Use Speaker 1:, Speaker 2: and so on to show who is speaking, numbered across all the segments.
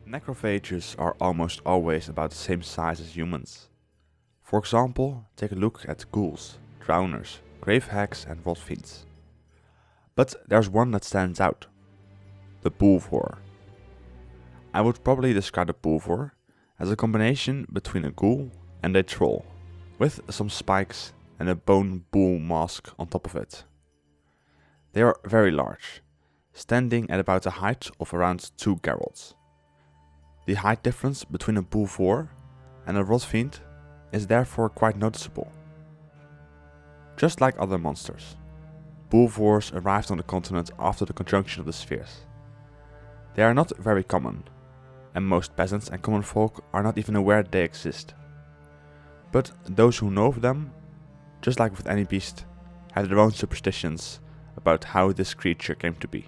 Speaker 1: Necrophages are almost always about the same size as humans. For example, take a look at ghouls, drowners, grave hags and Rotfiends. But there's one that stands out. The Bullvore. I would probably describe the Bullvore as a combination between a ghoul and a troll, with some spikes and a bone bull mask on top of it. They are very large, standing at about a height of around 2 Geralts. The height difference between a Bullvore and a Rotfiend is therefore quite noticeable. Just like other monsters, Bullvores arrived on the continent after the conjunction of the spheres. They are not very common, and most peasants and common folk are not even aware they exist. But those who know of them, just like with any beast, have their own superstitions about how this creature came to be.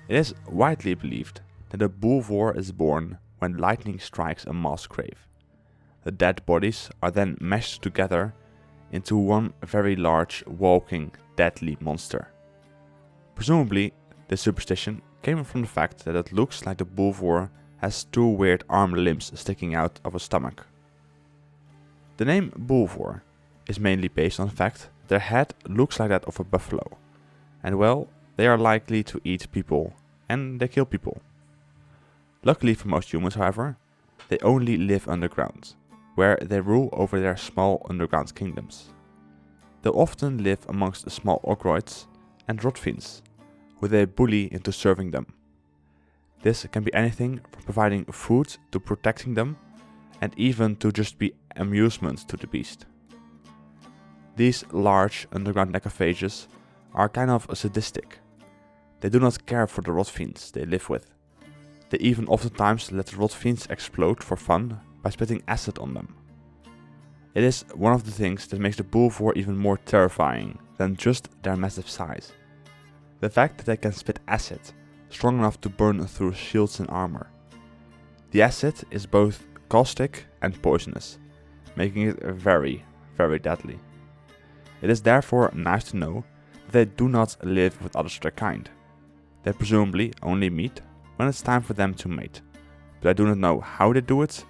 Speaker 1: It is widely believed that a Bullvore is born when lightning strikes a mass grave. The dead bodies are then meshed together into one very large, walking, deadly monster. Presumably, this superstition came from the fact that it looks like the Bullvore has 2 weird arm limbs sticking out of a stomach. The name Bullvore is mainly based on the fact their head looks like that of a buffalo, and well, they are likely to eat people, and they kill people. Luckily for most humans, however, they only live underground, where they rule over their small underground kingdoms. They often live amongst the small ogroids and Rotfiends, who they bully into serving them. This can be anything from providing food to protecting them, and even to just be amusement to the beast. These large underground necrophages are kind of sadistic. They do not care for the Rotfiends they live with. They even oftentimes let the Rotfiends explode for fun by spitting acid on them. It is one of the things that makes the Bullvore even more terrifying than just their massive size. The fact that they can spit acid strong enough to burn through shields and armor. The acid is both caustic and poisonous, making it very, very deadly. It is therefore nice to know that they do not live with others of their kind. They presumably only meet when it's time for them to mate, but I do not know how they do it,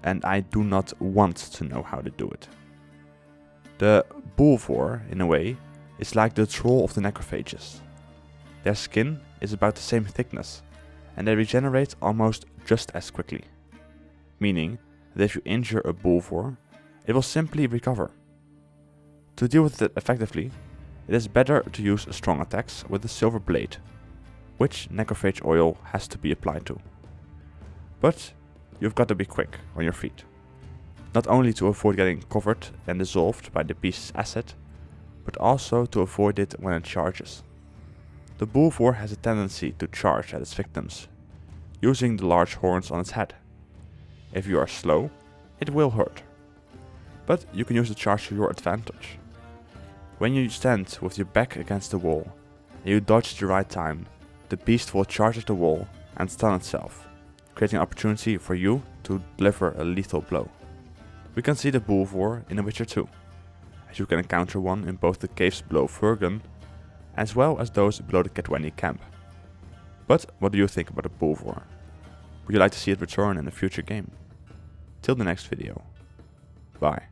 Speaker 1: and I do not want to know how they do it. The Bullvore, in a way, is like the troll of the Necrophages. Their skin is about the same thickness, and they regenerate almost just as quickly. Meaning that if you injure a Bullvore, it will simply recover. To deal with it effectively, it is better to use strong attacks with a silver blade, which necrophage oil has to be applied to. But you've got to be quick on your feet, not only to avoid getting covered and dissolved by the beast's acid, but also to avoid it when it charges. The Bullvore has a tendency to charge at its victims, using the large horns on its head. If you are slow, it will hurt. But you can use the charge to your advantage. When you stand with your back against the wall, and you dodge at the right time, the beast will charge at the wall and stun itself, creating an opportunity for you to deliver a lethal blow. We can see the Bullvore in The Witcher 2, as you can encounter one in both the caves below Furgun, as well as those below the Ketwenny camp. But what do you think about the Bullvore? Would you like to see it return in a future game? Till the next video. Bye.